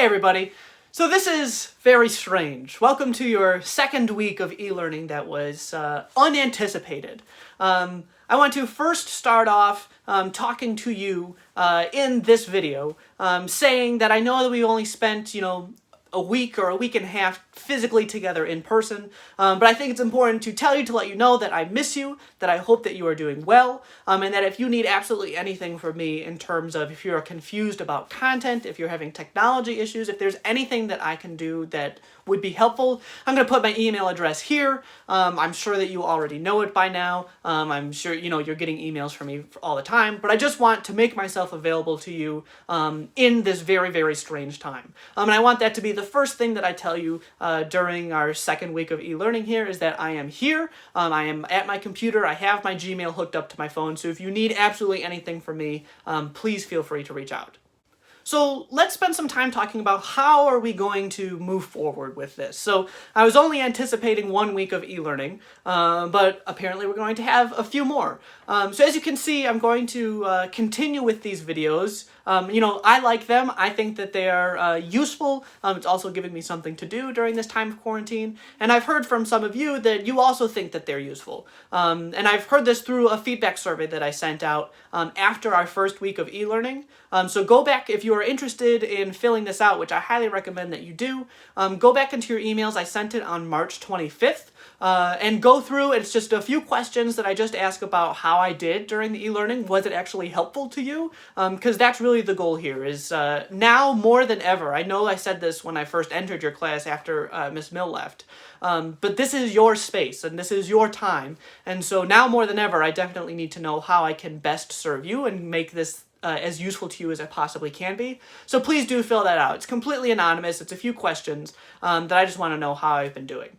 Hey everybody! So this is very strange. Welcome to your second week of e-learning that was unanticipated. I want to first start off talking to you in this video, saying that I know that we only spent, a week or a week and a half physically together in person, but I think it's important to tell you, to let you know that I miss you, that I hope that you are doing well, and that if you need absolutely anything from me in terms of if you're confused about content, if you're having technology issues, if there's anything that I can do that would be helpful, I'm going to put my email address here. I'm sure that you already know it by now. I'm sure you're getting emails from me all the time, but I just want to make myself available to you in this very, very strange time. And I want that to be the first thing that I tell you during our second week of e-learning here, is that I am here. I am at my computer. I have my Gmail hooked up to my phone, so if you need absolutely anything from me, please feel free to reach out. So let's spend some time talking about how are we going to move forward with this. So I was only anticipating 1 week of e-learning, but apparently we're going to have a few more. So as you can see, I'm going to continue with these videos. I like them. I think that they are useful. It's also giving me something to do during this time of quarantine. And I've heard from some of you that you also think that they're useful. And I've heard this through a feedback survey that I sent out after our first week of e-learning. So go back, if you are interested in filling this out, which I highly recommend that you do, go back into your emails. I sent it on March 25th. And go through. It's just a few questions that I just ask about how I did during the e-learning. Was it actually helpful to you? Because that's really the goal here, is now more than ever. I know I said this when I first entered your class after Miss Mill left, but this is your space and this is your time. And so now more than ever, I definitely need to know how I can best serve you and make this as useful to you as I possibly can be. So please do fill that out. It's completely anonymous. It's a few questions that I just want to know how I've been doing.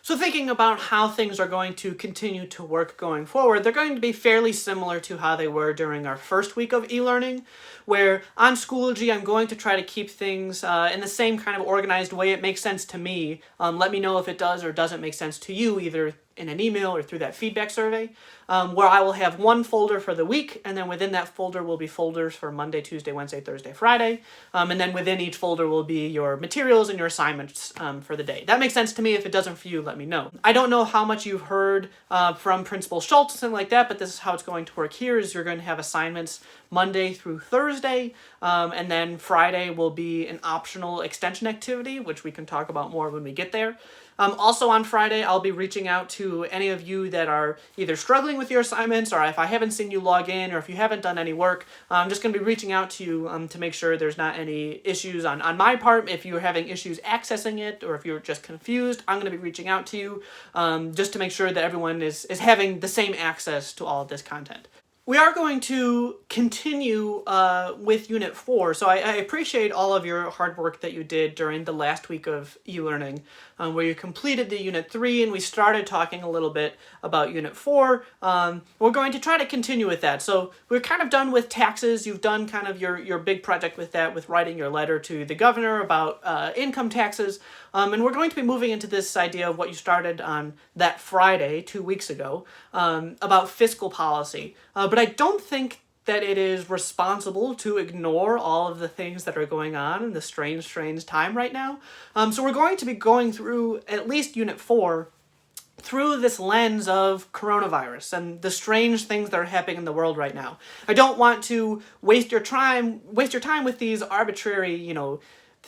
So thinking about how things are going to continue to work going forward, they're going to be fairly similar to how they were during our first week of e-learning, where on Schoology I'm going to try to keep things in the same kind of organized way it makes sense to me. Let me know if it does or doesn't make sense to you, either in an email or through that feedback survey, where I will have one folder for the week, and then within that folder will be folders for Monday, Tuesday, Wednesday, Thursday, Friday, and then within each folder will be your materials and your assignments for the day. That makes sense to me. If it doesn't for you, let me know. I don't know how much you've heard from Principal Schultz and something like that, but this is how it's going to work here, is you're going to have assignments Monday through Thursday, and then Friday will be an optional extension activity, which we can talk about more when we get there. Also on Friday, I'll be reaching out to any of you that are either struggling with your assignments, or if I haven't seen you log in, or if you haven't done any work, I'm just going to be reaching out to you to make sure there's not any issues on my part. If you're having issues accessing it, or if you're just confused, I'm going to be reaching out to you just to make sure that everyone is having the same access to all of this content. We are going to continue with Unit 4, so I appreciate all of your hard work that you did during the last week of e-learning, where you completed the Unit 3 and we started talking a little bit about Unit 4. We're going to try to continue with that. So we're kind of done with taxes. You've done kind of your big project with that, with writing your letter to the governor about income taxes. And we're going to be moving into this idea of what you started on that Friday, 2 weeks ago, about fiscal policy. But I don't think that it is responsible to ignore all of the things that are going on in the strange time right now. So we're going to be going through at least Unit 4 through this lens of coronavirus and the strange things that are happening in the world right now. I don't want to waste your time with these arbitrary,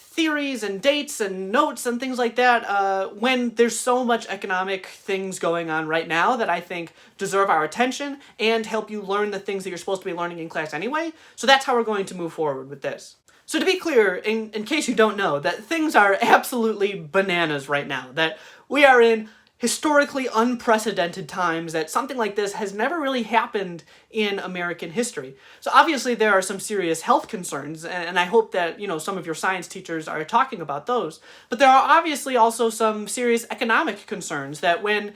theories and dates and notes and things like that when there's so much economic things going on right now that I think deserve our attention and help you learn the things that you're supposed to be learning in class anyway. So that's how we're going to move forward with this. So to be clear, in case you don't know, that things are absolutely bananas right now, that we are in historically unprecedented times, that something like this has never really happened in American history. So obviously there are some serious health concerns, and I hope that, some of your science teachers are talking about those. But there are obviously also some serious economic concerns that when,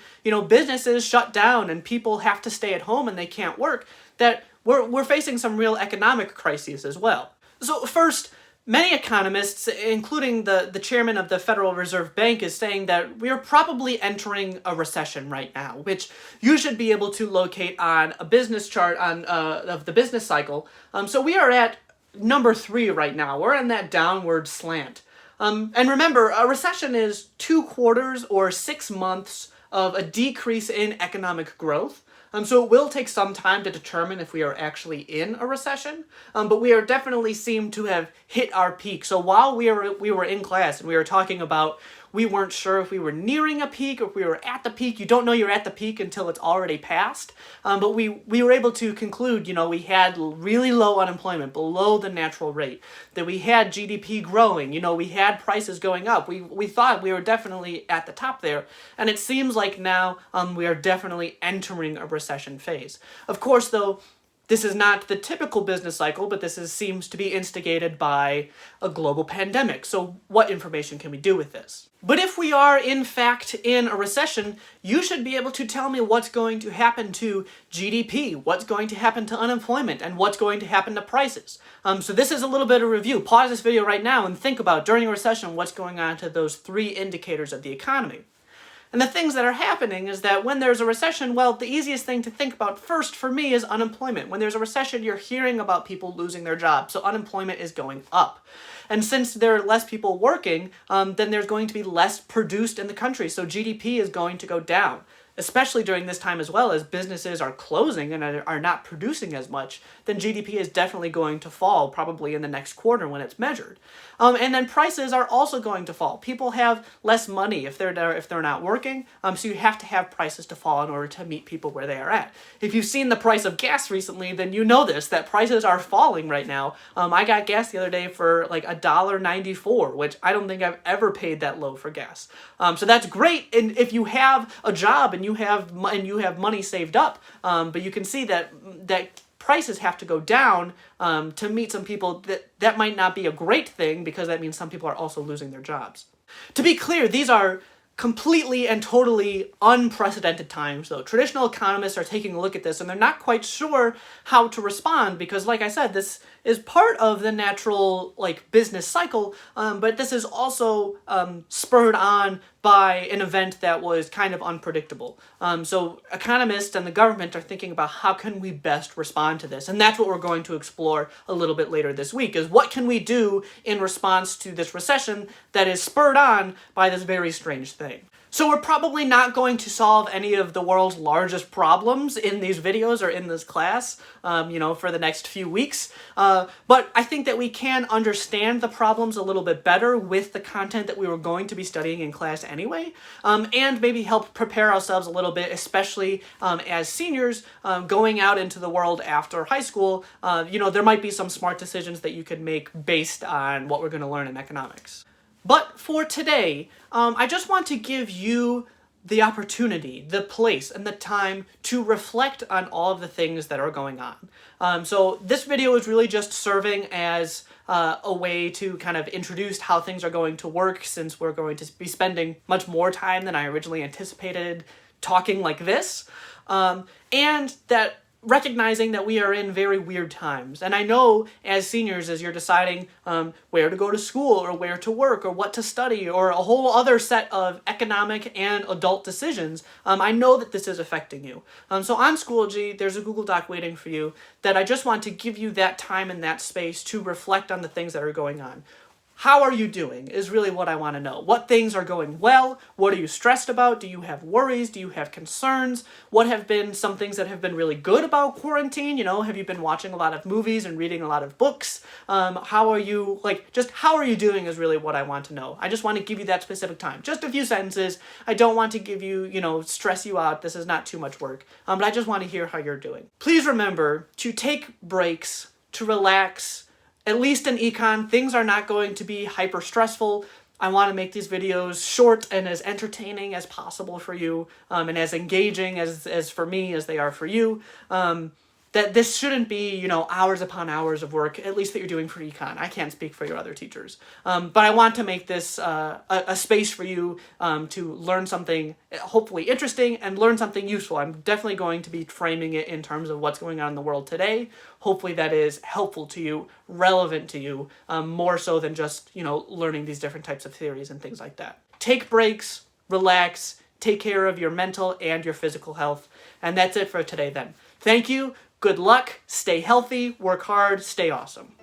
businesses shut down and people have to stay at home and they can't work, that we're facing some real economic crises as well. So first, many economists, including the chairman of the Federal Reserve Bank, is saying that we are probably entering a recession right now, which you should be able to locate on a business chart of the business cycle. So we are at number 3 right now. We're in that downward slant. And remember, a recession is 2 quarters or 6 months of a decrease in economic growth. So it will take some time to determine if we are actually in a recession, but we are definitely seem to have hit our peak. So while we were in class and we were talking about we weren't sure if we were nearing a peak or if we were at the peak. You don't know you're at the peak until it's already passed. But we were able to conclude, we had really low unemployment, below the natural rate, that we had GDP growing, we had prices going up. We thought we were definitely at the top there. And it seems like now we are definitely entering a recession phase. Of course, though, this is not the typical business cycle, but this seems to be instigated by a global pandemic. So what information can we do with this? But if we are, in fact, in a recession, you should be able to tell me what's going to happen to GDP, what's going to happen to unemployment, and what's going to happen to prices. So this is a little bit of review. Pause this video right now and think about, during a recession, what's going on to those 3 indicators of the economy. And the things that are happening is that when there's a recession, well, the easiest thing to think about first for me is unemployment. When there's a recession, you're hearing about people losing their jobs, so unemployment is going up. And since there are less people working, then there's going to be less produced in the country, so GDP is going to go down. Especially during this time as well, as businesses are closing and are not producing as much, then GDP is definitely going to fall, probably in the next quarter when it's measured. And then prices are also going to fall. People have less money if they're not working, so you have to have prices to fall in order to meet people where they are at. If you've seen the price of gas recently, then you know that prices are falling right now. I got gas the other day for like $1.94, which I don't think I've ever paid that low for gas. So that's great, and if you have a job and you have money saved up, but you can see that prices have to go down to meet some people. That might not be a great thing, because that means some people are also losing their jobs. To be clear, these are completely and totally unprecedented times, though. Traditional economists are taking a look at this and they're not quite sure how to respond, because, like I said, this is part of the natural business cycle, but this is also spurred on by an event that was kind of unpredictable. So economists and the government are thinking about how can we best respond to this, and that's what we're going to explore a little bit later this week, is what can we do in response to this recession that is spurred on by this very strange thing. So we're probably not going to solve any of the world's largest problems in these videos or in this class, for the next few weeks. But I think that we can understand the problems a little bit better with the content that we were going to be studying in class anyway, and maybe help prepare ourselves a little bit, especially as seniors going out into the world after high school. There might be some smart decisions that you could make based on what we're going to learn in economics. But for today, I just want to give you the opportunity, the place, and the time to reflect on all of the things that are going on. So this video is really just serving as a way to kind of introduce how things are going to work, since we're going to be spending much more time than I originally anticipated talking like this, and that recognizing that we are in very weird times. And I know as seniors, as you're deciding where to go to school or where to work or what to study or a whole other set of economic and adult decisions, I know that this is affecting you. So on Schoology, there's a Google Doc waiting for you that I just want to give you that time and that space to reflect on the things that are going on. How are you doing is really what I want to know. What things are going well? What are you stressed about? Do you have worries? Do you have concerns? What have been some things that have been really good about quarantine? Have you been watching a lot of movies and reading a lot of books? How are you doing is really what I want to know. I just want to give you that specific time. Just a few sentences. I don't want to give you, stress you out. This is not too much work. But I just want to hear how you're doing. Please remember to take breaks, to relax. At least in Econ, things are not going to be hyper stressful. I want to make these videos short and as entertaining as possible for you, and as engaging as for me as they are for you. That this shouldn't be, hours upon hours of work, at least that you're doing for Econ. I can't speak for your other teachers. But I want to make this a space for you to learn something hopefully interesting and learn something useful. I'm definitely going to be framing it in terms of what's going on in the world today. Hopefully that is helpful to you, relevant to you, more so than just, learning these different types of theories and things like that. Take breaks, relax, take care of your mental and your physical health. And that's it for today then. Thank you. Good luck, stay healthy, work hard, stay awesome.